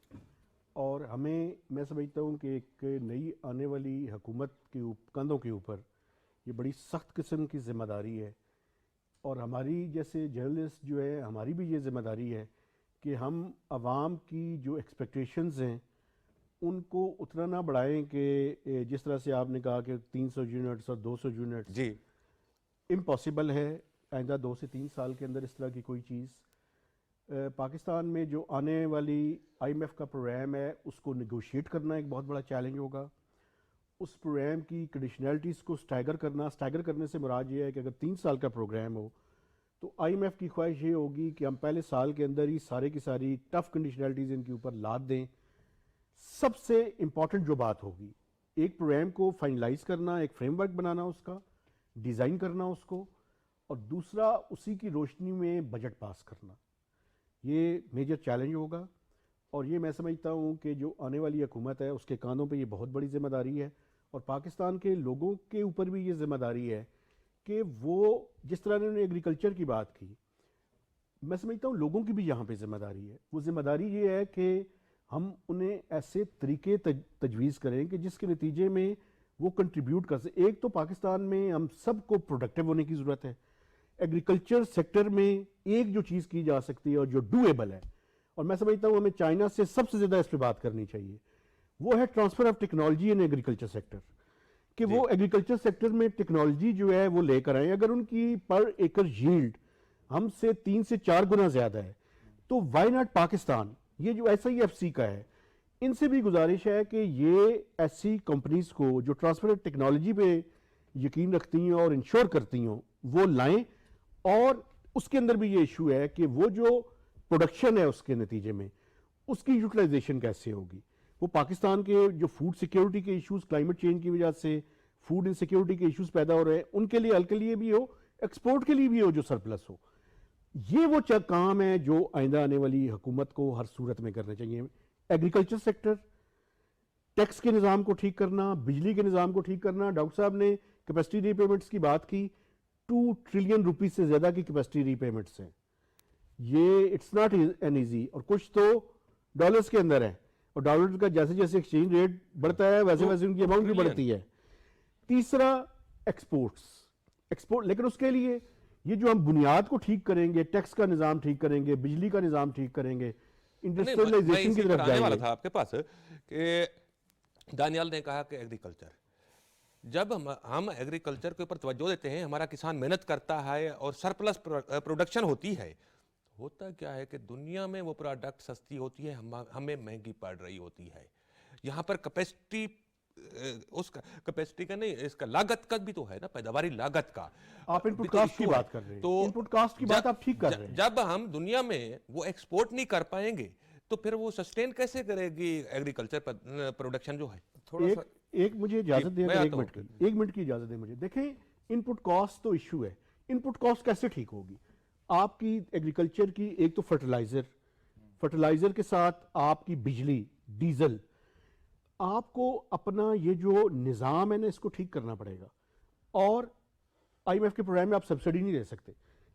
और हमें, मैं समझता हूँ कि एक नई आने वाली हुकूमत के कंधों के ऊपर ये बड़ी सख्त किस्म की ज़िम्मेदारी है और हमारी जैसे जर्नलिस्ट जो है, हमारी भी ये ज़िम्मेदारी है कि हम आवाम की जो एक्सपेक्टेशंस हैं उनको उतना ना बढ़ाएं कि जिस तरह से आपने कहा कि 300 यूनिट्स और 200 यूनिट्स जी इम्पॉसिबल है आइंदा 2 से 3 साल के अंदर इस तरह की कोई चीज़। पाकिस्तान में जो आने वाली आईएमएफ का प्रोग्राम है उसको नेगोशिएट करना एक बहुत बड़ा चैलेंज होगा। उस प्रोग्राम की कंडीशनैलिटीज़ को स्टैगर करने से मुराद ये है कि अगर 3 साल का प्रोग्राम हो तो आईएमएफ की ख्वाहिश ये होगी कि हम पहले साल के अंदर ही सारे की सारी टफ कंडीशनैलिटीज़ इनके ऊपर लाद दें। सबसे इम्पॉर्टेंट जो बात होगी, एक प्रोग्राम को फाइनलाइज करना, एक फ्रेमवर्क बनाना, उसका डिज़ाइन करना उसको, और दूसरा उसी की रोशनी में बजट पास करना। ये मेजर चैलेंज होगा और ये मैं समझता हूँ कि जो आने वाली हुकूमत है उसके कानों पे ये बहुत बड़ी जिम्मेदारी है और पाकिस्तान के लोगों के ऊपर भी ये जिम्मेदारी है कि वो, जिस तरह उन्होंने एग्रीकल्चर की बात की, मैं समझता हूँ लोगों की भी यहाँ पे जिम्मेदारी है। वो जिम्मेदारी ये है कि हम उन्हें ऐसे तरीके तजवीज़ करें कि जिसके नतीजे में वो कंट्रीब्यूट कर सकें। एक तो पाकिस्तान में हम सबको प्रोडक्टिव होने की ज़रूरत है। एग्रीकल्चर सेक्टर में एक जो चीज़ की जा सकती है और जो डूएबल है, और मैं समझता हूँ हमें चाइना से सबसे ज़्यादा इस पर बात करनी चाहिए, वो है transfer of technology in agriculture sector, कि वो एग्रीकल्चर सेक्टर में टेक्नोलॉजी जो है वो लेकर आए। अगर उनकी पर एकड़ यील्ड हमसे 3 से 4 गुना ज़्यादा है तो वाई नॉट पाकिस्तान, ये जो SIFC का है, इनसे भी गुजारिश है कि ये ऐसी कंपनीज को जो ट्रांसफर टेक्नोलॉजी पे यकीन रखती हैं और इंश्योर करती हों वो लाएं। और उसके अंदर भी ये इशू है कि वो जो प्रोडक्शन है उसके नतीजे में उसकी यूटिलाइजेशन कैसे होगी। वो पाकिस्तान के जो फूड सिक्योरिटी के इश्यूज, क्लाइमेट चेंज की वजह से फूड इनसिक्योरिटी के इश्यूज पैदा हो रहे हैं, उनके लिए, हल के लिए भी हो, एक्सपोर्ट के लिए भी हो, जो सरप्लस हो। ये वो काम है जो आइंदा आने वाली हुकूमत को हर सूरत में करना चाहिए। एग्रीकल्चर सेक्टर, टैक्स के निज़ाम को ठीक करना, बिजली के निज़ाम को ठीक करना। डॉक्टर साहब ने कैपेसिटी रीपेमेंट्स की बात की, 2 ट्रिलियन रुपीस से ज़्यादा की कैपेसिटी रीपेमेंट्स हैं। ये इट्स नॉट एन ईजी, और कुछ तो डॉलर्स के अंदर है और डॉलर का जैसे जैसे एक्सचेंज रेट बढ़ता है वैसे वैसे उनकी अमाउंट भी बढ़ती है। तीसरा एक्सपोर्ट, लेकिन उसके लिए ये जो हम बुनियाद को ठीक करेंगे, टैक्स का निज़ाम ठीक करेंगे, बिजली का निज़ाम ठीक करेंगे, इंडस्ट्रियलाइजेशन की तरफ आने वाला जाएंगे। था आपके पास कि दानियाल ने कहा कि एग्रीकल्चर, जब हम एग्रीकल्चर के ऊपर तवज्जो देते हैं, हमारा किसान मेहनत करता है और सरप्लस प्रोडक्शन होती है, होता क्या है कि दुनिया में वो प्रोडक्ट सस्ती होती है, हमें महंगी पड़ रही होती है। यहाँ पर कैपेसिटी, उसका कैपेसिटी का नहीं, इसका लागत का भी तो है ना, पैदावारी लागत का आप भी इनपुट तो कॉस्ट की issue है। बात कर रहे हैं, तो इनपुट कॉस्ट की बात आप ठीक कर रहे हैं। जब हम दुनिया में वो एक्सपोर्ट नहीं कर पाएंगे तो फिर वो सस्टेन कैसे करेगी एग्रीकल्चर प्रोडक्शन जो है। थोड़ा सा एक मुझे इजाजत दें, मैं अगर आता हूं। एक मिनट की इजाजत दें मुझे। देखें, इनपुट कॉस्ट तो इशू है, इनपुट कॉस्ट कैसे ठीक होगी? आपकी एग्रीकल्चर की एक तो फर्टिलाइजर, फर्टिलाइजर के साथ आपकी बिजली, डीजल, आपको अपना ये जो निज़ाम है ना, इसको ठीक करना पड़ेगा। और आईएमएफ के प्रोग्राम में आप सब्सिडी नहीं दे सकते।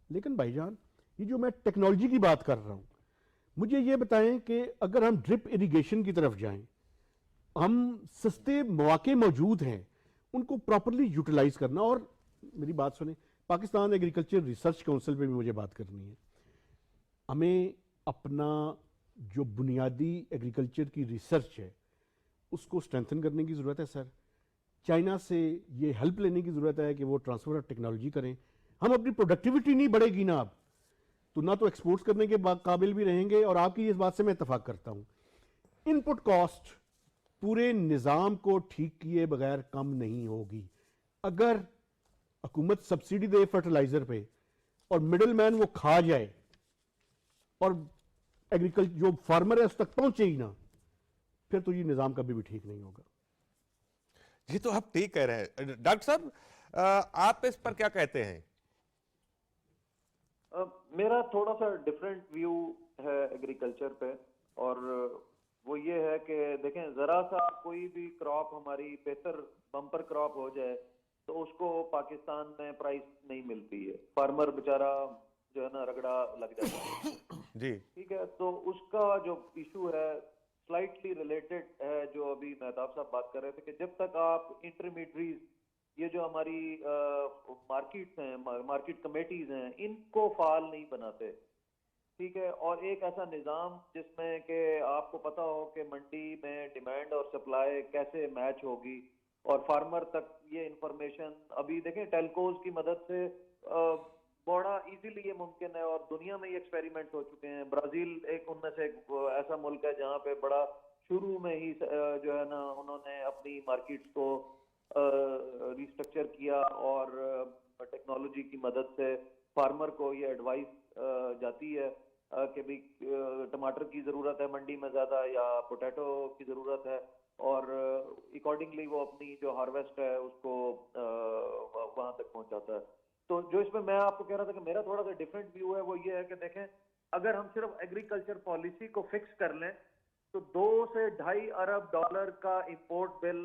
लेकिन भाईजान, ये जो मैं टेक्नोलॉजी की बात कर रहा हूं, मुझे ये बताएं कि अगर हम ड्रिप इरिगेशन की तरफ जाएं, हम सस्ते मौके मौजूद हैं, उनको प्रॉपरली यूटिलाइज करना। और मेरी बात सुने, पाकिस्तान एग्रीकल्चर रिसर्च काउंसिल पे भी मुझे बात करनी है। हमें अपना जो बुनियादी एग्रीकल्चर की रिसर्च है उसको स्ट्रेंथन करने की ज़रूरत है सर। चाइना से ये हेल्प लेने की ज़रूरत है कि वो ट्रांसफ़र ऑफ टेक्नोलॉजी करें। हम अपनी प्रोडक्टिविटी नहीं बढ़ेगी ना अब, तो ना तो एक्सपोर्ट्स करने के काबिल भी रहेंगे। और आपकी इस बात से मैं इतफाक करता हूँ, इनपुट कॉस्ट पूरे निज़ाम को ठीक किए बगैर कम नहीं होगी। अगर हुकूमत सब्सिडी दे फर्टिलाइजर पे और मिडिल मैन वो खा जाए और एग्रीकल्चर जो फार्मर है उस तक पहुंचे ही ना, फिर तो ये निज़ाम कभी भी ठीक नहीं होगा। ये तो आप ठीक कह रहे हैं डॉक्टर साहब, आप इस पर क्या कहते हैं? मेरा थोड़ा सा डिफरेंट व्यू है एग्रीकल्चर पे, और वो ये है कि देखें, जरा सा कोई भी क्रॉप हमारी बेहतर बम्पर क्रॉप हो जाए तो उसको पाकिस्तान में प्राइस नहीं मिलती है, फार्मर बेचारा जो है ना रगड़ा लग जाता है। जी ठीक है, तो उसका जो इशू है स्लाइटली रिलेटेड है जो अभी मेहताब साहब बात कर रहे थे, कि जब तक आप इंटरमीडिएट, ये जो हमारी मार्केट्स हैं, मार्केट कमेटीज हैं, इनको फाल नहीं बनाते, ठीक है, और एक ऐसा निज़ाम जिसमें कि आपको पता हो कि मंडी में डिमांड और सप्लाई कैसे मैच होगी और फार्मर तक ये इंफॉर्मेशन, अभी देखें टेलकोज की मदद से बड़ा इजीली ये मुमकिन है, और दुनिया में ये एक्सपेरिमेंट हो चुके हैं। ब्राजील एक उनमें से एक ऐसा मुल्क है जहाँ पे बड़ा शुरू में ही जो है ना उन्होंने अपनी मार्केट्स को रिस्ट्रक्चर किया और टेक्नोलॉजी की मदद से फार्मर को ये एडवाइस जाती है कि भाई टमाटर की ज़रूरत है मंडी में ज़्यादा या पोटैटो की ज़रूरत है, और अकॉर्डिंगली वो अपनी जो हार्वेस्ट है उसको वहाँ तक पहुँचाता है। तो जो इसमें मैं आपको कह रहा था कि मेरा थोड़ा सा डिफरेंट व्यू है, वो ये है कि देखें, अगर हम सिर्फ एग्रीकल्चर पॉलिसी को फिक्स कर लें तो 2 से ढाई अरब डॉलर का इंपोर्ट बिल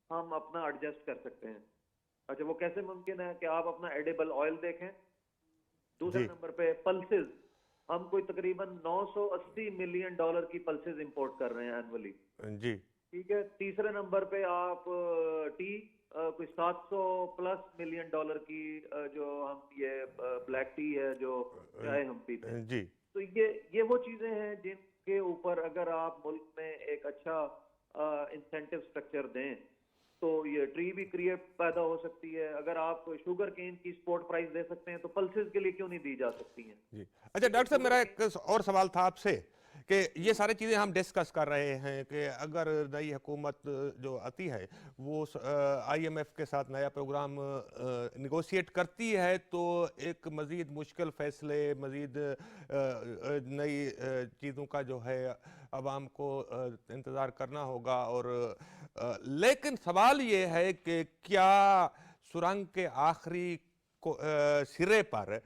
हम अपना एडजस्ट कर सकते हैं। अच्छा, वो कैसे मुमकिन है कि आप अपना एडिबल ऑयल देखें, दूसरे जी। नंबर पे पल्सेस, हम कोई तकरीबन 980 मिलियन डॉलर की पल्सेस इंपोर्ट कर रहे हैं एनुअली, जी ठीक है। तीसरे नंबर पे आप टी, कोई 700 प्लस मिलियन डॉलर की जो हम ये ब्लैक टी है जो चाय हम पीते हैं। जी तो ये वो चीजें हैं जिनके ऊपर अगर आप मुल्क में एक अच्छा इंसेंटिव स्ट्रक्चर दें तो ये ट्री भी क्रिएट पैदा हो सकती है। अगर आप शुगर केन की स्पोर्ट प्राइस दे सकते हैं तो पल्सेस के लिए क्यों नहीं दी जा सकती हैं? जी। अच्छा डॉक्टर साहब, मेरा एक और सवाल था आपसे कि ये सारी चीज़ें हम डिस्कस कर रहे हैं कि अगर नई हुकूमत जो आती है वो आईएमएफ के साथ नया प्रोग्राम निगोशिएट करती है तो एक मज़ीद मुश्किल फ़ैसले, मज़ीद नई चीज़ों का जो है आवाम को इंतज़ार करना होगा। और लेकिन सवाल ये है कि क्या सुरंग के आखिरी सिरे पर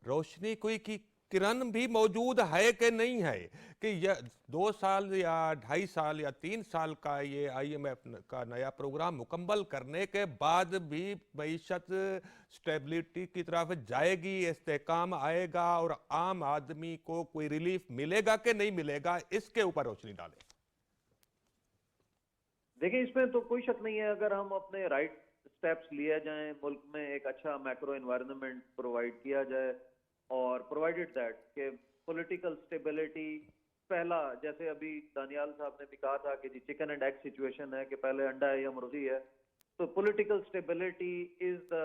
रोशनी कोई की किरण भी मौजूद है कि नहीं है, कि यह 2 साल या 2.5 साल या 3 साल का ये आईएमएफ का नया प्रोग्राम मुकम्मल करने के बाद भी मईशत स्टेबिलिटी की तरफ जाएगी, इस्तेहकाम आएगा और आम आदमी को कोई रिलीफ मिलेगा कि नहीं मिलेगा, इसके ऊपर रोशनी डालें। देखिए, इसमें तो कोई शक नहीं है, अगर हम अपने राइट स्टेप्स लिए जाएं, मुल्क में एक अच्छा मैक्रो एनवायरनमेंट प्रोवाइड किया जाए और प्रोवाइडेड दैट कि पॉलिटिकल स्टेबिलिटी, पहला जैसे अभी दानियाल साहब ने भी कहा था कि जी चिकन एंड एग सिचुएशन है कि पहले अंडा है या मुर्गी है, तो political stability is the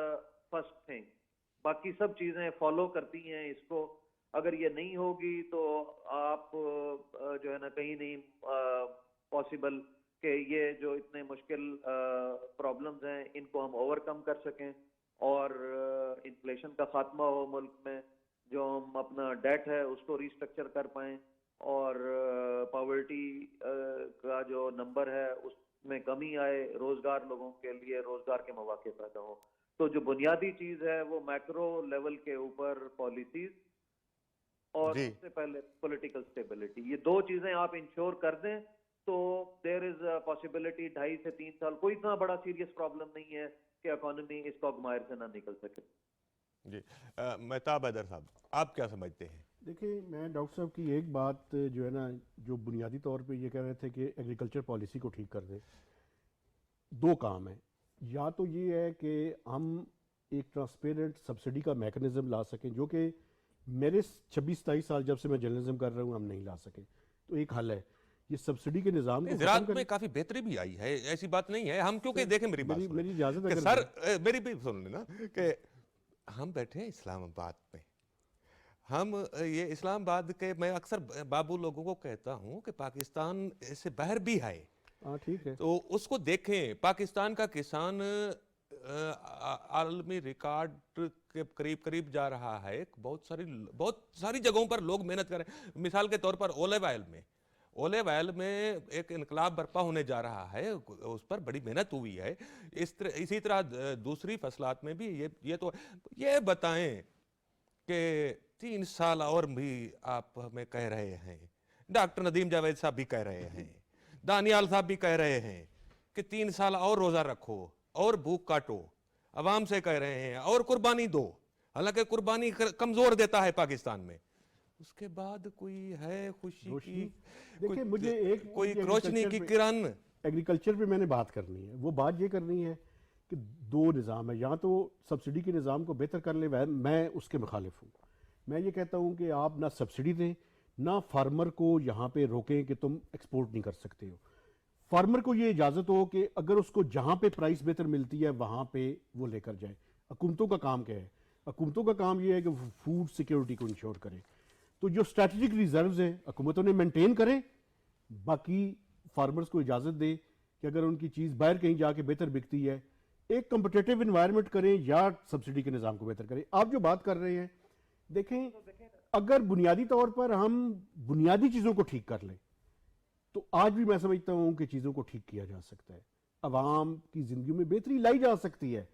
first thing. बाकी सब चीजें फॉलो करती हैं इसको। अगर ये नहीं होगी तो आप जो है ना कहीं नहीं पॉसिबल कि ये जो इतने मुश्किल प्रॉब्लम्स हैं इनको हम ओवरकम कर सकें और इन्फ्लेशन का खात्मा हो मुल्क में, जो हम अपना डेट है उसको रिस्ट्रक्चर कर पाएं और पॉवर्टी का जो नंबर है उसमें कमी आए, रोजगार लोगों के लिए रोजगार के मौके पैदा हो। तो जो बुनियादी चीज है वो मैक्रो लेवल के ऊपर पॉलिसीज और जी सबसे पहले पॉलिटिकल स्टेबिलिटी, ये दो चीजें आप इंश्योर कर दें तो देयर इज पॉसिबिलिटी 2.5 से 3 साल कोई इतना बड़ा सीरियस प्रॉब्लम नहीं है कि इकोनॉमी इस क्वागमायर से ना निकल सके। जी मेहताब हैदर साहब, आप क्या समझते हैं? देखिए, मैं डॉक्टर साहब की एक बात जो है ना, जो बुनियादी तौर पे ये कह रहे थे कि एग्रीकल्चर पॉलिसी को ठीक कर दें। दो काम है, या तो ये है कि हम एक ट्रांसपेरेंट सब्सिडी का मैकेनिज्म ला सकें, जो कि मेरे 26-27 साल जब से मैं जर्नलिज्म कर रहा हूँ हम नहीं ला सके। तो एक हल है, ये सब्सिडी के निज़ाम को खत्म ज़राअत करें। में काफी बेहतरी भी आई है, ऐसी बात नहीं है। हम क्योंकि देखें, मेरी बात मेरी सुनें मेरी इजाज़त कि अगर सर मेरी भी सुन लेना कि हम बैठे हैं इस्लामाबाद में। हम ये इस्लामाबाद के, मैं अक्सर बाबू लोगों को कहता हूँ कि पाकिस्तान से बाहर भी है, हाँ ठीक है। तो उसको देखें। पाकिस्तान का किसान आलमी रिकॉर्ड के करीब करीब जा रहा है। बहुत सारी जगहों पर लोग मेहनत कर रहे हैं। मिसाल के तौर पर ओलिव ऑयल में एक इनकलाब बर्पा होने जा रहा है, उस पर बड़ी मेहनत हुई है। इसी तरह दूसरी फसलात में भी ये बताएं कि 3 साल और भी आप हमें कह रहे हैं, डॉक्टर नदीम जावेद साहब भी कह रहे हैं, दानियाल साहब भी कह रहे हैं कि 3 साल और रोजा रखो और भूख काटो, अवाम से कह रहे हैं और कुर्बानी दो। हालांकि कुर्बानी कमजोर देता है पाकिस्तान में। उसके बाद कोई है खुशी की, देखिए, मुझे एक कोई मुझे रोशनी की एग्रीकल्चर किरण। एग्रीकल्चर पे मैंने बात करनी है। वो बात ये करनी है कि दो निज़ाम है, या तो सब्सिडी के निज़ाम को बेहतर कर ले, मैं उसके मुखालिफ हूँ। मैं ये कहता हूँ कि आप ना सब्सिडी दें, ना फार्मर को यहाँ पे रोकें कि तुम एक्सपोर्ट नहीं कर सकते हो। फार्मर को ये इजाज़त हो कि अगर उसको जहाँ पे प्राइस बेहतर मिलती है वहाँ पे वो लेकर जाए। हुकूमतों का काम क्या है? हुकूमतों का काम ये है कि फूड सिक्योरिटी को इंश्योर करें। तो जो स्ट्रेटजिक रिजर्व्स हैं हुकूमतों ने मेंटेन करें, बाकी फार्मर्स को इजाज़त दे कि अगर उनकी चीज़ बाहर कहीं जाके बेहतर बिकती है, एक कम्पिटिटिव इन्वायरमेंट करें या सब्सिडी के निज़ाम को बेहतर करें। आप जो बात कर रहे हैं, देखें, अगर बुनियादी तौर पर हम बुनियादी चीज़ों को ठीक कर लें तो आज भी मैं समझता हूं कि चीज़ों को ठीक किया जा सकता है, अवाम की ज़िंदगी में बेहतरी लाई जा सकती है।